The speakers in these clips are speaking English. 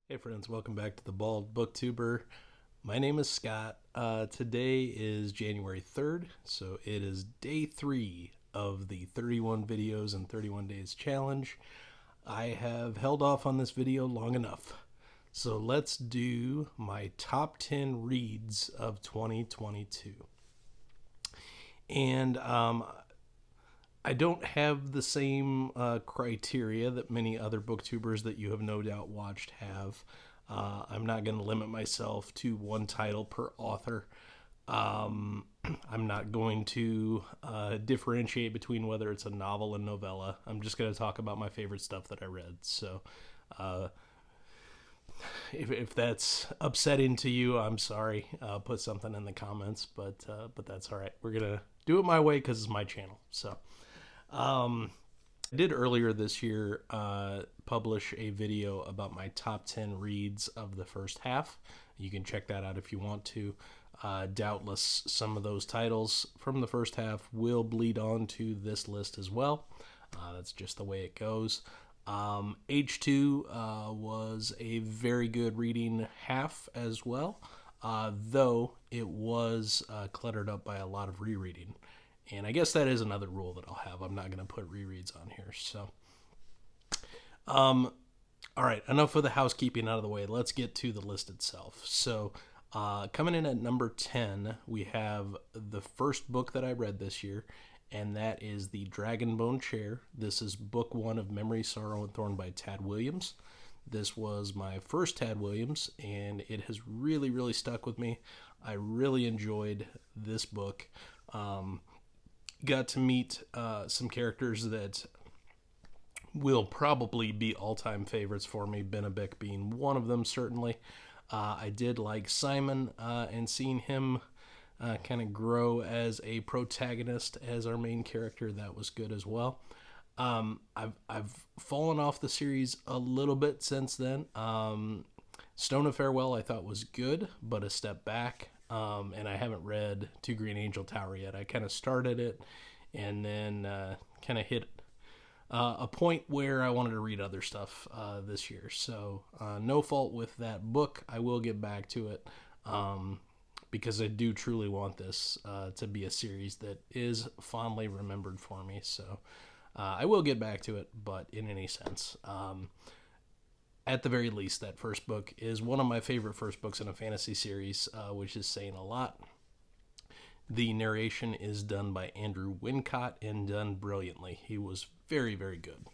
Hey friends, welcome back to the Bald Booktuber. My name is Scott. Today is January 3rd, so it is day 3 of the 31 videos in 31 days challenge. I have held off on this video long enough, so let's do my top 10 reads of 2022. And I don't have the same criteria that many other booktubers that you have no doubt watched have. I'm not going to limit myself to one title per author. I'm not going to differentiate between whether it's a novel and novella. I'm just going to talk about my favorite stuff that I read. So uh, if that's upsetting to you, I'm sorry. Put something in the comments, but that's all right. We're gonna do it my way because it's my channel. So I did earlier this year publish a video about my top 10 reads of the first half. You can check that out if you want to. Doubtless, some of those titles from the first half will bleed on to this list as well. That's just the way it goes. H2 was a very good reading half as well, though it was cluttered up by a lot of rereading. And I guess that is another rule that I'll have. I'm not going to put rereads on here. So, all right, enough of the housekeeping out of the way. Let's get to the list itself. So, coming in at number 10, we have the first book that I read this year, and that is The Dragonbone Chair. This is book 1 of Memory, Sorrow, and Thorn by Tad Williams. This was my first Tad Williams, and it has really, really stuck with me. I really enjoyed this book. Got to meet some characters that will probably be all-time favorites for me, Benebek being one of them, certainly. I did like Simon, and seeing him kind of grow as a protagonist, as our main character, that was good as well. I've fallen off the series a little bit since then. Stone of Farewell I thought was good, but a step back. And I haven't read To Green Angel Tower yet. I kind of started it and then kind of hit a point where I wanted to read other stuff this year. So no fault with that book. I will get back to it because I do truly want this to be a series that is fondly remembered for me. So I will get back to it, but in any sense. At the very least, that first book is one of my favorite first books in a fantasy series, which is saying a lot. The narration is done by Andrew Wincott and done brilliantly. He was very, very good.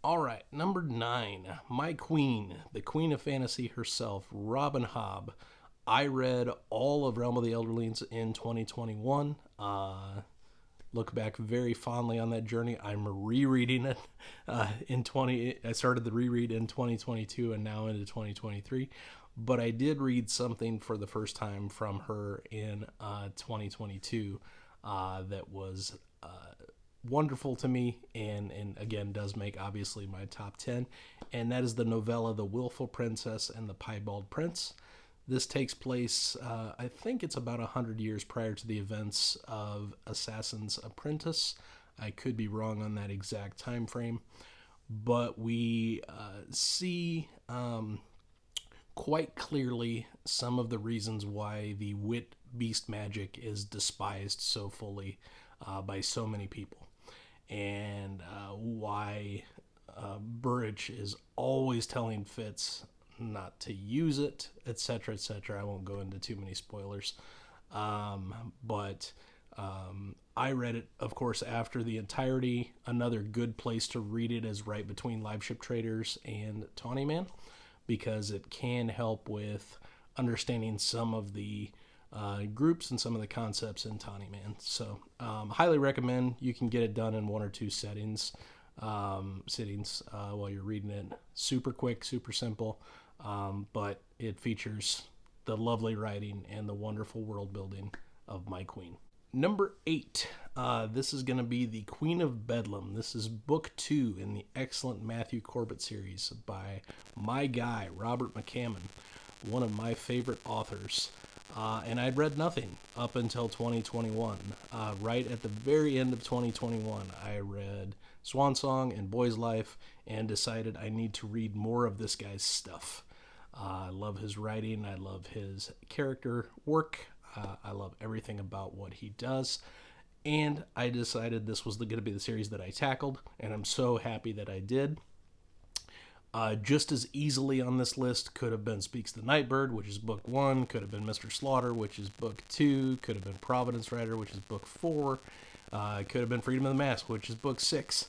All right, number 9, my queen, the queen of fantasy herself, Robin Hobb. I read all of Realm of the Elderlings in 2021. Look back very fondly on that journey. I'm rereading it I started the reread in 2022 and now into 2023. But I did read something for the first time from her in 2022 that was wonderful to me, and again does make obviously my top 10. And that is the novella The Willful Princess and the Piebald Prince. This takes place, I think it's about 100 years prior to the events of Assassin's Apprentice. I could be wrong on that exact time frame, but we see quite clearly some of the reasons why the wit beast magic is despised so fully by so many people, and why Burrich is always telling Fitz not to use it, etc., etc. I won't go into too many spoilers, but I read it, of course, after the entirety. Another good place to read it is right between Live Ship Traders and Tawny Man, because it can help with understanding some of the groups and some of the concepts in Tawny Man. So highly recommend. You can get it done in 1 or 2 sittings while you're reading it. Super quick, super simple. But it features the lovely writing and the wonderful world building of my queen. Number 8, this is going to be The Queen of Bedlam. This is book 2 in the excellent Matthew Corbett series by my guy, Robert McCammon, one of my favorite authors. And I'd read nothing up until 2021. Right at the very end of 2021, I read Swan Song and Boy's Life and decided I need to read more of this guy's stuff. I love his writing. I love his character work. I love everything about what he does. And I decided this was going to be the series that I tackled, and I'm so happy that I did. Just as easily on this list could have been Speaks the Nightbird, which is book 1, could have been Mr. Slaughter, which is book 2, could have been Providence Rider, which is book 4, could have been Freedom of the Mask, which is book 6.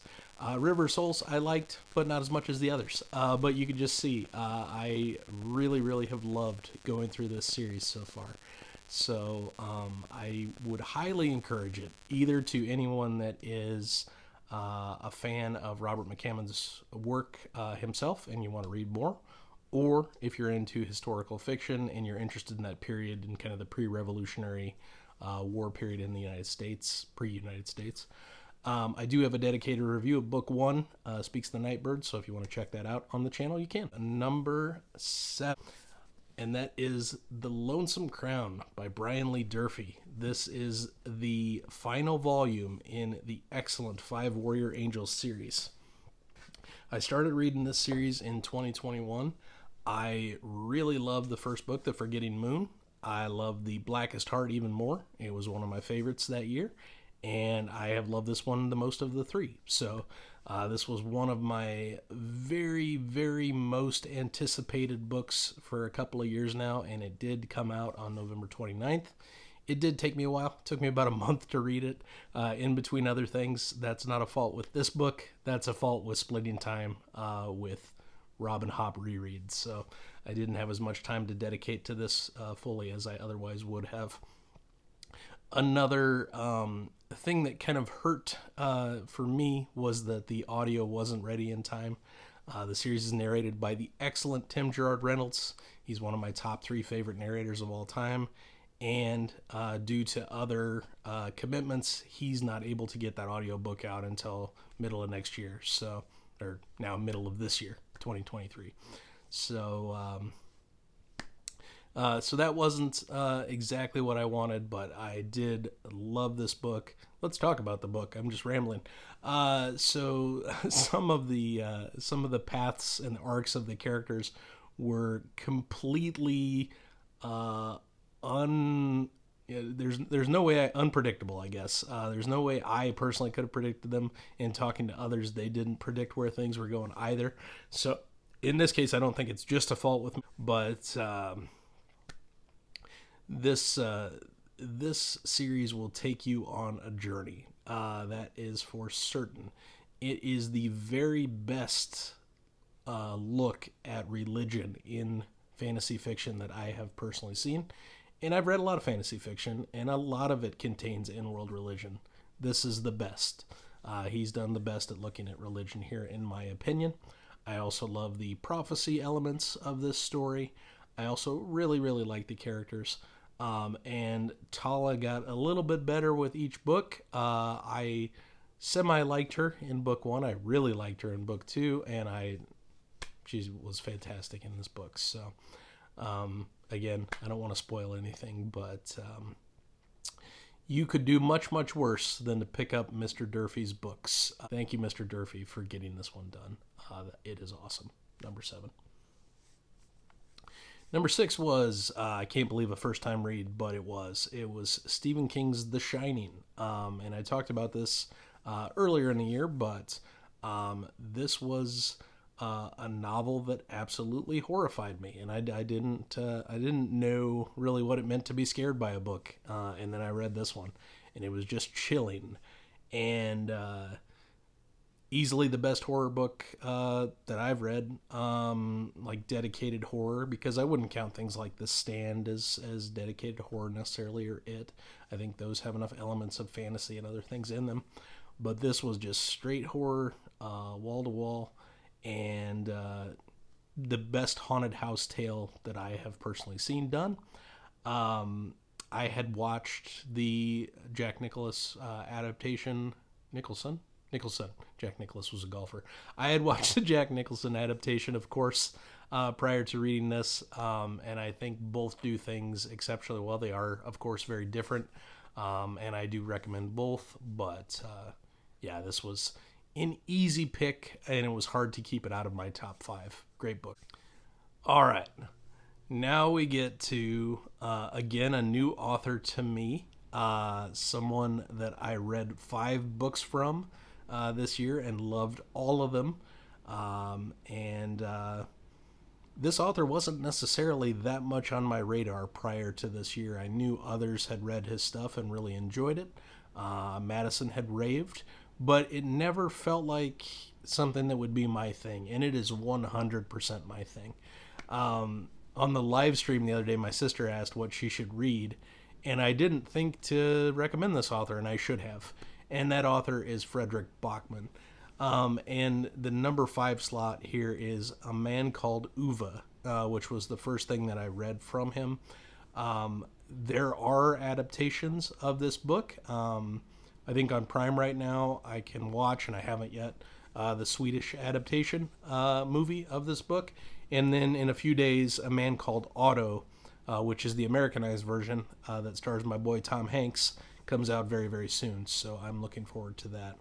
River of Souls I liked, but not as much as the others. But you can just see, I really, really have loved going through this series so far. So I would highly encourage it, either to anyone that is a fan of Robert McCammon's work himself and you want to read more, or if you're into historical fiction and you're interested in that period and kind of the pre-revolutionary war period in the United States, pre-United States. I do have a dedicated review of book 1, Speaks the Nightbird, so if you want to check that out on the channel, you can. Number 7. And that is The Lonesome Crown by Brian Lee Durfee. This is the final volume in the excellent 5 Warrior Angels series. I started reading this series in 2021. I really loved the first book, The Forgetting Moon. I loved The Blackest Heart even more. It was one of my favorites that year. And I have loved this one the most of the 3. So this was one of my very, very most anticipated books for a couple of years now, and it did come out on November 29th. It did take me a while. It took me about a month to read it, in between other things. That's not a fault with this book. That's a fault with splitting time with Robin Hobb rereads. So I didn't have as much time to dedicate to this fully as I otherwise would have. Another thing that kind of hurt for me was that the audio wasn't ready in time. The series is narrated by the excellent Tim Gerard Reynolds. He's one of my top 3 favorite narrators of all time. And due to other commitments, he's not able to get that audiobook out until middle of next year. So, or now middle of this year, 2023. So, so that wasn't exactly what I wanted, but I did love this book. Let's talk about the book. I'm just rambling. So some of the paths and arcs of the characters were completely there's no way unpredictable, I guess. There's no way I personally could have predicted them. In talking to others, they didn't predict where things were going either. So in this case, I don't think it's just a fault with me, but this series will take you on a journey. That is for certain. It is the very best look at religion in fantasy fiction that I have personally seen. And I've read a lot of fantasy fiction, and a lot of it contains in-world religion. This is the best. He's done the best at looking at religion here, in my opinion. I also love the prophecy elements of this story. I also really, really like the characters. And Tala got a little bit better with each book. I semi-liked her in book 1. I really liked her in book 2, and she was fantastic in this book. So, again, I don't want to spoil anything, but you could do much, much worse than to pick up Mr. Durfee's books. Thank you, Mr. Durfee, for getting this one done. It is awesome. Number 7. Number 6 was, I can't believe a first-time read, but it was Stephen King's The Shining. And I talked about this earlier in the year, but this was a novel that absolutely horrified me, and I didn't know really what it meant to be scared by a book, and then I read this one, and it was just chilling, and easily the best horror book that I've read, like dedicated horror, because I wouldn't count things like The Stand as dedicated horror necessarily, or It. I think those have enough elements of fantasy and other things in them, but this was just straight horror, wall to wall, and the best haunted house tale that I have personally seen done. I had watched the Jack Nicklaus adaptation. Nicholson. Jack Nicklaus was a golfer. I had watched the Jack Nicholson adaptation, of course, prior to reading this, and I think both do things exceptionally well. They are, of course, very different, and I do recommend both. But yeah, this was an easy pick, and it was hard to keep it out of my top five. Great book. All right, now we get to again a new author to me, someone that I read five books from this year and loved all of them. And This author wasn't necessarily that much on my radar prior to this year. I knew others had read his stuff and really enjoyed it. Madison had raved, but it never felt like something that would be my thing, and it is 100% my thing. On the live stream the other day, my sister asked what she should read, and I didn't think to recommend this author, and I should have. And that author is Frederick Bachman. And the number five slot here is A Man Called Uva, which was the first thing that I read from him. There are adaptations of this book. I think on Prime right now I can watch, and I haven't yet, the Swedish adaptation movie of this book. And then in a few days, A Man Called Otto, which is the Americanized version that stars my boy Tom Hanks, comes out very, very soon. So I'm looking forward to that.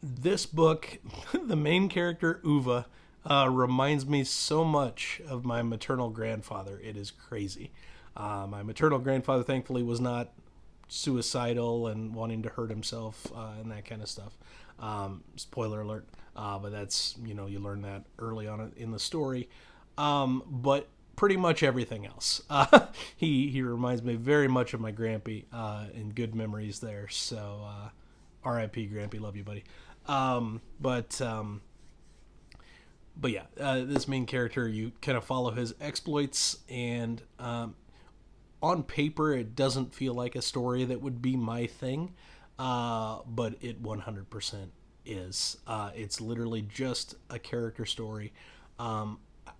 This book, the main character, Uva, reminds me so much of my maternal grandfather. It is crazy. My maternal grandfather, thankfully, was not suicidal and wanting to hurt himself and that kind of stuff. Spoiler alert. But that's, you learn that early on in the story. But pretty much everything else. He reminds me very much of my Grampy and good memories there. So R.I.P. Grampy, love you, buddy. But yeah, this main character, you kind of follow his exploits, and on paper, it doesn't feel like a story that would be my thing, but it 100% is. It's literally just a character story.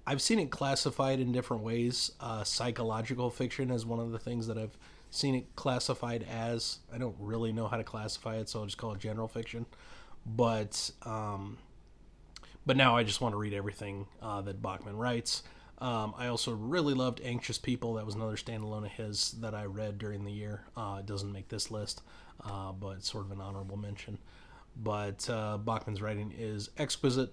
I've seen it classified in different ways. Psychological fiction is one of the things that I've seen it classified as. I don't really know how to classify it, so I'll just call it general fiction. But now I just want to read everything that Bachman writes. I also really loved Anxious People. That was another standalone of his that I read during the year. It doesn't make this list, but it's sort of an honorable mention. But Bachman's writing is exquisite.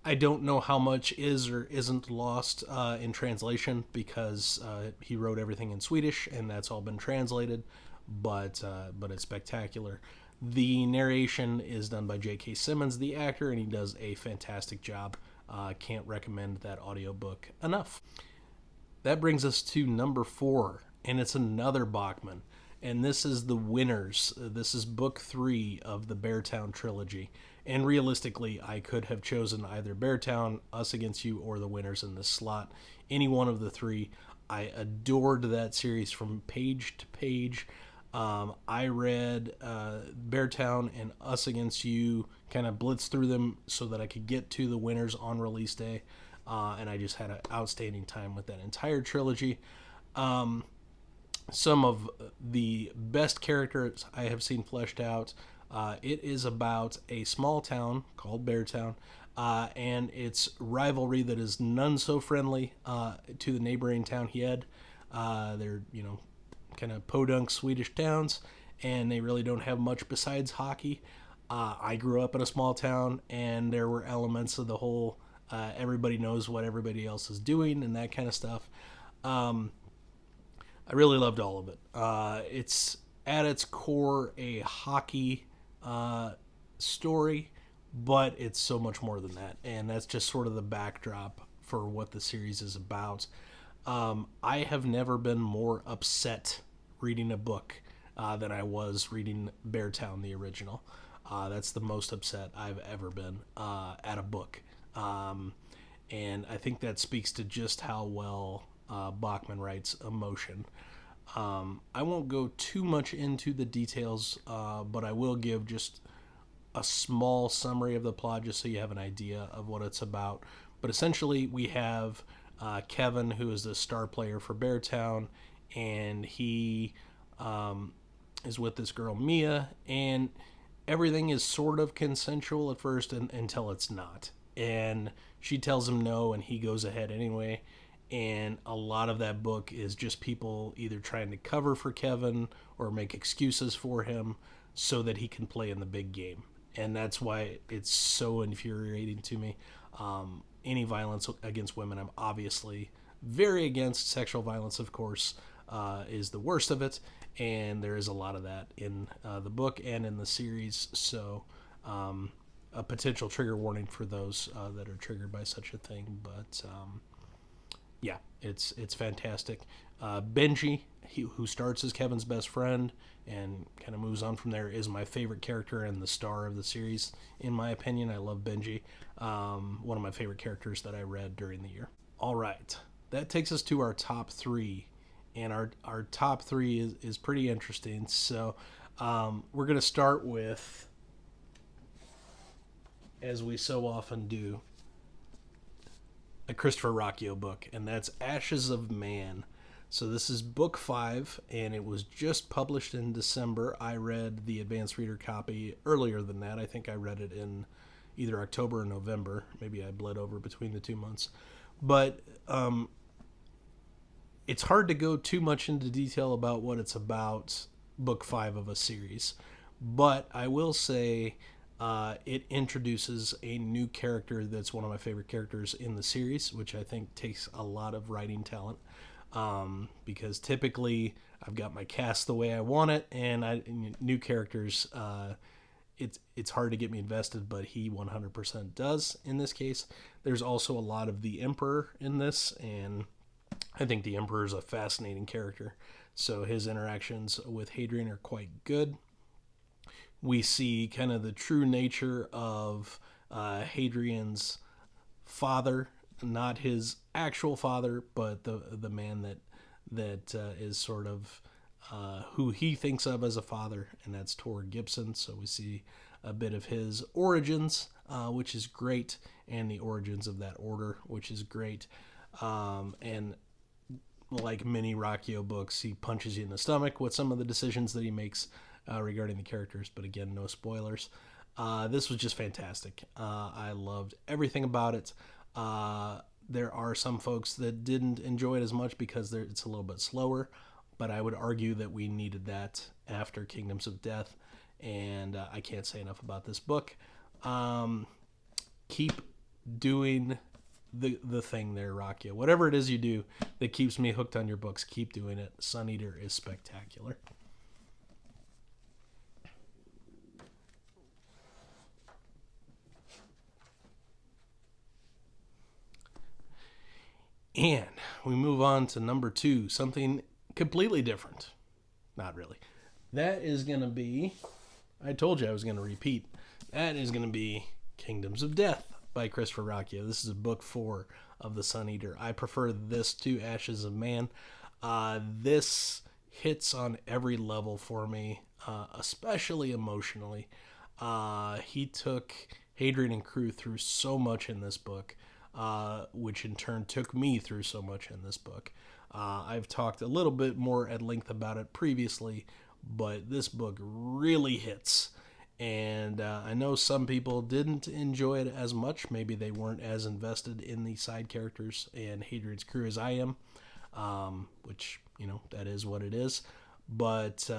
I don't know how much is or isn't lost in translation, because he wrote everything in Swedish and that's all been translated, but it's spectacular. The narration is done by J.K. Simmons, the actor, and he does a fantastic job. Can't recommend that audiobook enough. That brings us to number 4, and it's another Bachman, and this is The Winners. This is book 3 of the Beartown trilogy. And realistically, I could have chosen either Beartown, Us Against You, or The Winners in this slot. Any one of the three. I adored that series from page to page. I read Beartown and Us Against You, kind of blitzed through them so that I could get to The Winners on release day. And I just had an outstanding time with that entire trilogy. Some of the best characters I have seen fleshed out. It is about a small town called Beartown, and its rivalry that is none so friendly to the neighboring town Hed. They're, kind of podunk Swedish towns, and they really don't have much besides hockey. I grew up in a small town, and there were elements of the whole everybody knows what everybody else is doing and that kind of stuff. I really loved all of it. It's at its core a hockey story, but it's so much more than that, and that's just sort of the backdrop for what the series is about. I have never been more upset reading a book than I was reading Beartown, the original. That's the most upset I've ever been at a book, and I think that speaks to just how well Bachman writes emotion. I won't go too much into the details, but I will give just a small summary of the plot just so you have an idea of what it's about. But essentially, we have Kevin, who is the star player for Beartown, and he is with this girl, Mia, and everything is sort of consensual at first until it's not. and she tells him no, and he goes ahead anyway. And a lot of that book is just people either trying to cover for Kevin or make excuses for him so that he can play in the big game. And that's why it's so infuriating to me. Any violence against women, I'm obviously very against. Sexual violence, of course, is the worst of it, and there is a lot of that in the book and in the series. So a potential trigger warning for those that are triggered by such a thing. But yeah, it's fantastic. Benji, who starts as Kevin's best friend and kind of moves on from there, is my favorite character and the star of the series, in my opinion. I love Benji. One of my favorite characters that I read during the year. All right, that takes us to our top three. And our top three is pretty interesting. So we're going to start with, as we so often do, a Christopher Rocchio book, and that's Ashes of Man. So this is book 5, and it was just published in December. I read the advanced reader copy earlier than that. I think I read it in either October or November. Maybe I bled over between the 2 months. But it's hard to go too much into detail about what it's about, book 5 of a series. But I will say it introduces a new character that's one of my favorite characters in the series, which I think takes a lot of writing talent. Because typically I've got my cast the way I want it, and new characters, it's hard to get me invested, but he 100% does in this case. There's also a lot of the Emperor in this, and I think the Emperor is a fascinating character. So his interactions with Hadrian are quite good. We see kind of the true nature of Hadrian's father, not his actual father, but the man that is sort of who he thinks of as a father, and that's Tor Gibson. So we see a bit of his origins, which is great, and the origins of that order, which is great. And like many Rocchio books, he punches you in the stomach with some of the decisions that he makes regarding the characters, but again, no spoilers. This was just fantastic. I loved everything about it. There are some folks that didn't enjoy it as much because it's a little bit slower, but I would argue that we needed that after Kingdoms of Death, and I can't say enough about this book. Keep doing the thing there, Rocchio. Whatever it is you do that keeps me hooked on your books, keep doing it. Sun Eater is spectacular. And we move on to number 2, something completely different. Not really. That is going to be, I told you I was going to repeat, that is going to be Kingdoms of Death by Christopher Rocchio. This is book 4 of the Sun Eater. I prefer this to Ashes of Man. This hits on every level for me, especially emotionally. He took Hadrian and crew through so much in this book. Which in turn took me through so much in this book. I've talked a little bit more at length about it previously, but this book really hits. And I know some people didn't enjoy it as much. Maybe they weren't as invested in the side characters and Hadrian's crew as I am, which, that is what it is. But,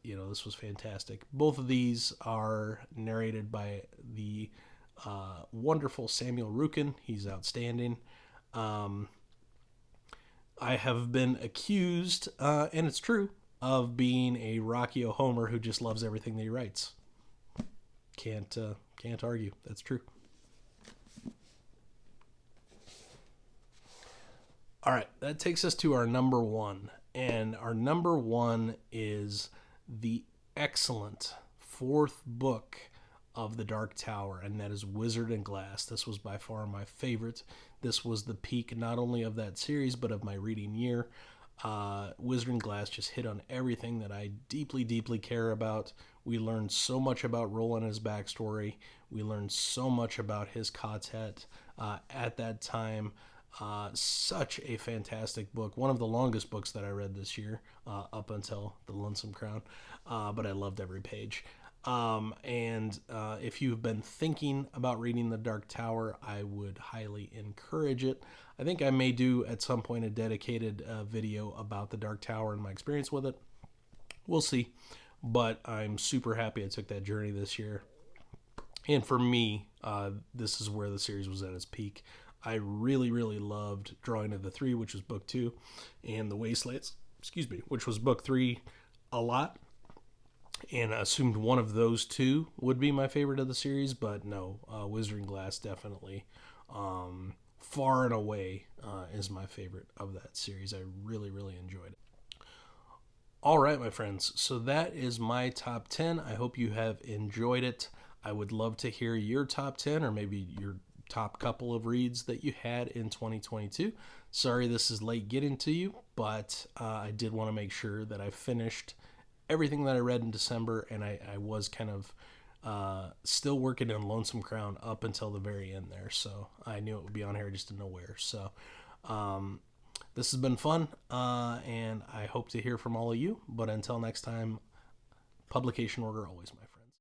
this was fantastic. Both of these are narrated by the wonderful Samuel Rukin. He's outstanding. I have been accused, and it's true, of being a Rocchio homer who just loves everything that he writes. Can't argue. That's true. All right, that takes us to our number 1, and our number 1 is the excellent 4th book of the Dark Tower, and that is Wizard and Glass. This was by far my favorite. This was the peak not only of that series, but of my reading year. Wizard and Glass just hit on everything that I deeply, deeply care about. We learned so much about Roland and his backstory. We learned so much about his quartet at that time. Such a fantastic book. One of the longest books that I read this year, up until The Lonesome Crown. But I loved every page. And if you've been thinking about reading The Dark Tower, I would highly encourage it. I think I may do at some point a dedicated video about The Dark Tower and my experience with it. We'll see. But I'm super happy I took that journey this year. And for me, this is where the series was at its peak. I really, really loved Drawing of the Three, which was book 2, and The Wastelands, which was book 3, a lot, and assumed one of those two would be my favorite of the series, but no, Wizarding Glass definitely, far and away, is my favorite of that series. I really, really enjoyed it. All right, my friends. So that is my top 10. I hope you have enjoyed it. I would love to hear your top 10 or maybe your top couple of reads that you had in 2022. Sorry this is late getting to you, but I did want to make sure that I finished everything that I read in December, and I was kind of still working on Lonesome Crown up until the very end there. So I knew it would be on here, just didn't know where. So this has been fun, and I hope to hear from all of you. But until next time, publication order always, my